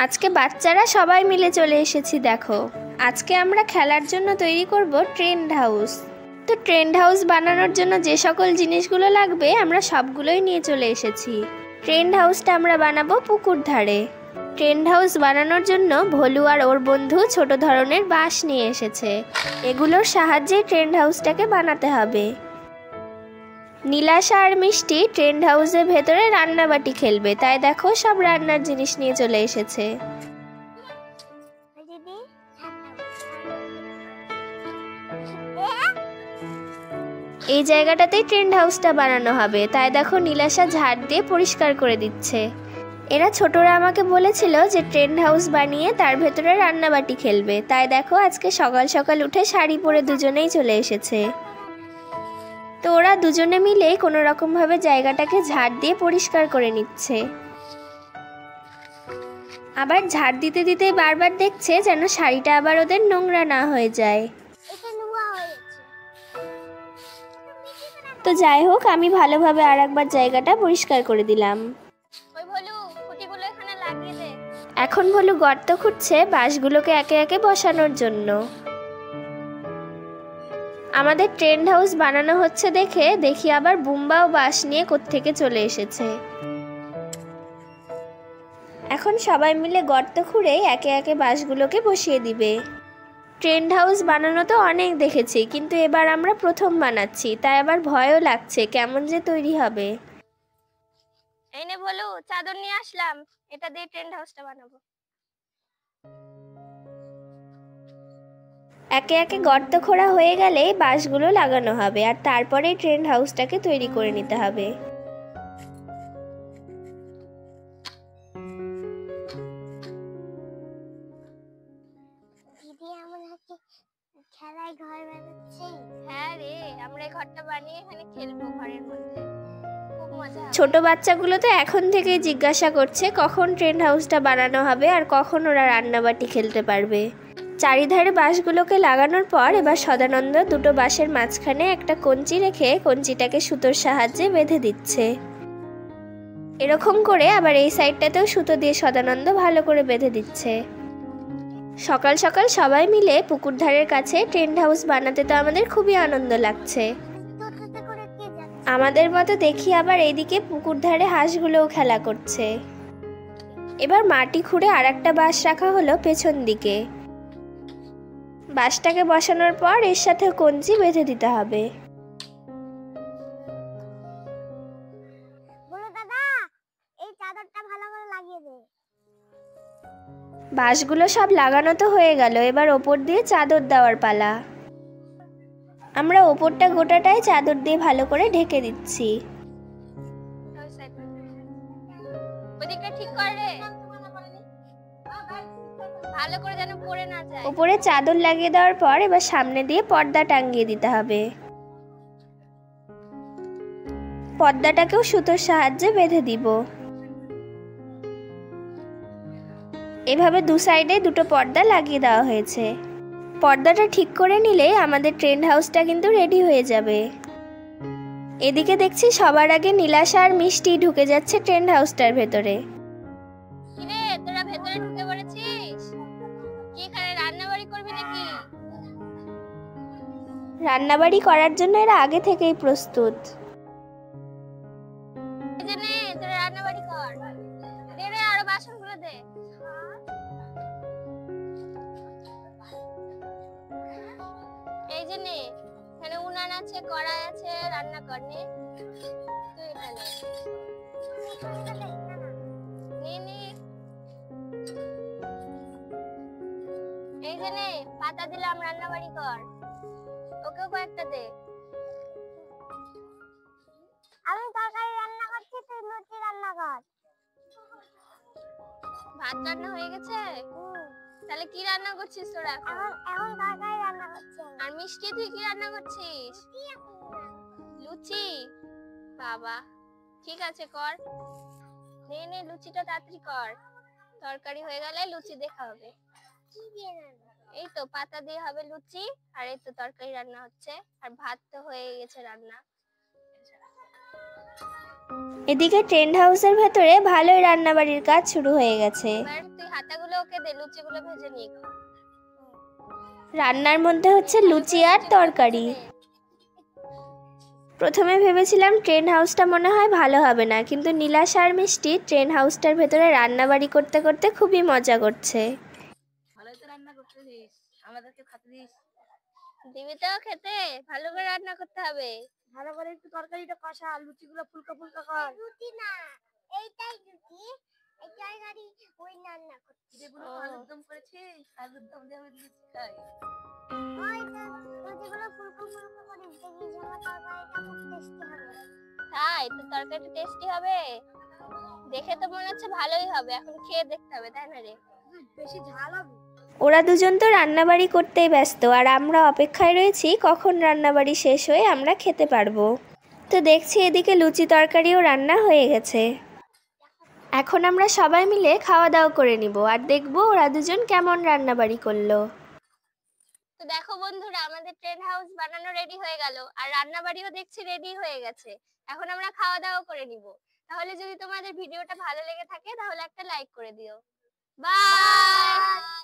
আজকে বাচ্চারা সবাই মিলে চলে এসেছি। দেখো, আজকে আমরা খেলার জন্য তৈরি করব ট্রেন্ড হাউস। তো ট্রেন্ড হাউস বানানোর জন্য যে সকল জিনিসগুলো লাগবে আমরা সবগুলোই নিয়ে চলে এসেছি। ট্রেন্ড হাউসটা আমরা বানাবো পুকুর ধারে। ট্রেন্ড হাউস বানানোর জন্য ভলু আর ওর বন্ধু ছোট ধরনের বাঁশ নিয়ে এসেছে। এগুলোর সাহায্যে ট্রেন্ড হাউসটাকে বানাতে হবে। নীলাশা আর মিষ্টি ট্রেন্ড হাউসের ভেতরে রান্নাবাটি খেলবে, তাই দেখো সব রান্নার জিনিস নিয়ে চলে এসেছে। এই জায়গাটাতেই ট্রেন্ড হাউসটা বানানো হবে, তাই দেখো নীলাশা ঝাড় দিয়ে পরিষ্কার করে দিচ্ছে। এরা ছোটরা আমাকে বলেছিল যে ট্রেন্ড হাউস বানিয়ে তার ভেতরে রান্নাবাটি খেলবে, তাই দেখো আজকে সকাল সকাল উঠে শাড়ি পরে দুজনেই চলে এসেছে। তো ওরা দুজনে মিলে কোনো রকম ভাবে জায়গাটাকে ঝাড় দিয়ে পরিষ্কার করে নিচ্ছে। আবার ঝাড় দিতে দিতে বারবার দেখছে যেন শাড়িটা আবার ওদের নোংরা না হয়ে যায়। তো যাই হোক, আমি ভালোভাবে আর একবার জায়গাটা পরিষ্কার করে দিলাম। এখন ভলু গর্ত খুঁড়ছে বাঁশগুলোকে একে একে বসানোর জন্য। আমাদের ট্রেন্ড হাউস বানানো হচ্ছে দেখি আবার বুম্বা ও বাঁশ নিয়ে কোত্থেকে চলে এসেছে। এখন সবাই মিলে গর্ত খুঁড়ে একে একে বাঁশগুলোকে বসিয়ে দিবে। ট্রেন্ড হাউস বানানো তো অনেক দেখেছি, কিন্তু এবার আমরা প্রথম বানাচ্ছি, তাই আবার ভয়ও লাগছে কেমন যে তৈরি হবে। এই নে বলু, চাদর নিয়ে আসলাম, এটা দিয়ে ট্রেন্ড হাউসটা বানাবো। একে একে গর্ত খোঁড়া হয়ে গেলে বাঁশগুলো লাগানো হবে, আর তারপরে ট্রেন্ড হাউসটাকে তৈরি করে নিতে হবে। খেলায় ঘর বানাচ্ছি। হ্যাঁ রে, আমরা এই ঘরটা বানিয়ে এখানে খেলবো ঘরের মধ্যে, খুব মজা হবে। ছোট বাচ্চাগুলো তো এখন থেকেই জিজ্ঞাসা করছে কখন ট্রেন্ড হাউসটা বানানো হবে আর কখন ওরা রান্নাবাটি খেলতে পারবে। চারিধারে বাঁশগুলোকে লাগানোর পর এবার সদানন্দ দুটো বাঁশের মাঝখানে একটা কঞ্চি রেখে কঞ্চিটাকে সুতোর সাহায্যে বেঁধে দিচ্ছে। এরকম করে আবার এই সাইডটাতেও সুতো দিয়ে সদানন্দ ভালো করে বেঁধে দিচ্ছে। সকাল সকাল সবাই মিলে পুকুর ধারের কাছে ট্রেন্ড হাউস বানাতে তো আমাদের খুবই আনন্দ লাগছে। আমাদের মতো দেখি আবার এইদিকে পুকুর ধারে হাঁসগুলোও খেলা করছে। এবার মাটি খুঁড়ে আর একটা বাঁশ রাখা হলো পেছন দিকে। বাঁশটাকে বসানোর পর এর সাথে কঞ্চি বেঁধে দিতে হবে। বাঁশগুলো সব লাগানো তো হয়ে গেল, এবার ওপর দিয়ে চাদর দেওয়ার পালা। আমরা ওপরটা গোটাটাই চাদর দিয়ে ভালো করে ঢেকে দিচ্ছি। ওপরে চাদর লাগিয়ে দেওয়ার পর এবার সামনে দিয়ে পর্দা টাঙিয়ে দিতে হবে। পর্দাটাকেও সুতোর সাহায্যে বেঁধে দিব। এভাবে দু সাইডে দুটো পর্দা লাগিয়ে দেওয়া হয়েছে। পর্দাটা ঠিক করে নিলে আমাদের ট্রেন্ড হাউসটা কিন্তু রেডি হয়ে যাবে। এদিকে দেখছি সবার আগে নীলাশা আর মিষ্টি ঢুকে যাচ্ছে ট্রেন্ড হাউসটার ভেতরে। কিরে, তোরা ভেতরে ঢুকে পড়েছিস? কি এখানে রান্নাবাড়ি করবি নাকি? রান্নাবাড়ি করার জন্য এরা আগে থেকেই প্রস্তুত। এই যে নে, তোরা রান্নাবাড়ি কর। দে রে, আরো বাসনগুলো দে। এই যে নে, এখানে উনান আছে, কড়াই আছে, রান্না কর নে। তুই এখানে নে নে। এই যে নে, পাতা দিলাম, রান্নাবাড়ি কর। ওকেও কয়েকটা দে। আমি তরকারি রান্না করছি, তুই লুচি রান্না কর। ভাত রান্না হয়ে গেছে? তাহলে কি রান্না করছিস তোরা? এখন তরকারি রান্না করছি। আর মিষ্টি, তুই কি রান্না করছিস? লুচি। বাবা, ঠিক আছে, কর। নে নে, লুচিটা তাড়াতাড়ি কর। তরকারি হয়ে গেলে লুচি দেখা হবে। এই তো পাতা দিয়ে হবে লুচি, আর এই তো তরকারি রান্না হচ্ছে, আর ভাত তো হয়ে গেছে রান্না। এদিকে ট্রেন্ড হাউসের ভেতরে ভালোই রান্নাবাড়ির কাজ শুরু হয়ে গেছে। এবার তুই হাতা ওকে দে, লুচিগুলো ভেজে নিক। রান্নার মধ্যে হচ্ছে লুচি আর তরকারি। প্রথমে ভেবেছিলাম ট্রেন হাউসটা মনে হয় ভালো হবে না, কিন্তু নীলাশা আর মিষ্টি ট্রেন হাউসটার ভেতরে রান্নাবাড়ি করতে করতে খুবই মজা করছে। ভালোই তো রান্না করতেছিস, আমাদেরকে খেতে দিস। দিবি তো খেতে? ভালো করে রান্না করতে হবে, ভালো করে একটু তরকারিটা কষা, লুচিগুলো ফুলকা ফুলকা কর। লুচি না, এইটাই লুচি, এই তরকারি ওই রান্না করতে। যেগুলো আলুর দম করেছিস, আলুর দম দিয়ে আমি লুচি খাই। ওইটা লুচিগুলো ফুলকা ফুলকা করে দেখি যেন তরকারিটা খুব টেস্টি হবে। তাই তো তরকারিটা টেস্টি হবে? দেখে তো মনে হচ্ছে ভালোই হবে, এখন খেয়ে দেখতে হবে, তাই না রে? বেশি ঝাল হবে। ওরা দুজন তো রান্নাবাড়ি করতেই ব্যস্ত, আর আমরা অপেক্ষায় রয়েছি কখন রান্নাবাড়ি শেষ হয়ে আমরা খেতে পারবো। তো দেখছি এদিকে লুচি তরকারিও রান্না হয়ে গেছে। এখন আমরা সবাই মিলে খাওয়া দাওয়া করে নিব আর দেখবো ওরা দুজন কেমন রান্নাবাড়ি করলো। তো দেখো বন্ধুরা, আমাদের ট্রেন হাউস বানানো রেডি হয়ে গেল, আর রান্নাবাড়িও দেখছি রেডি হয়ে গেছে। এখন আমরা খাওয়া দাওয়া করে নিব। তাহলে যদি তোমাদের ভিডিওটা ভালো লেগে থাকে তাহলে একটা লাইক করে দিও। বাই।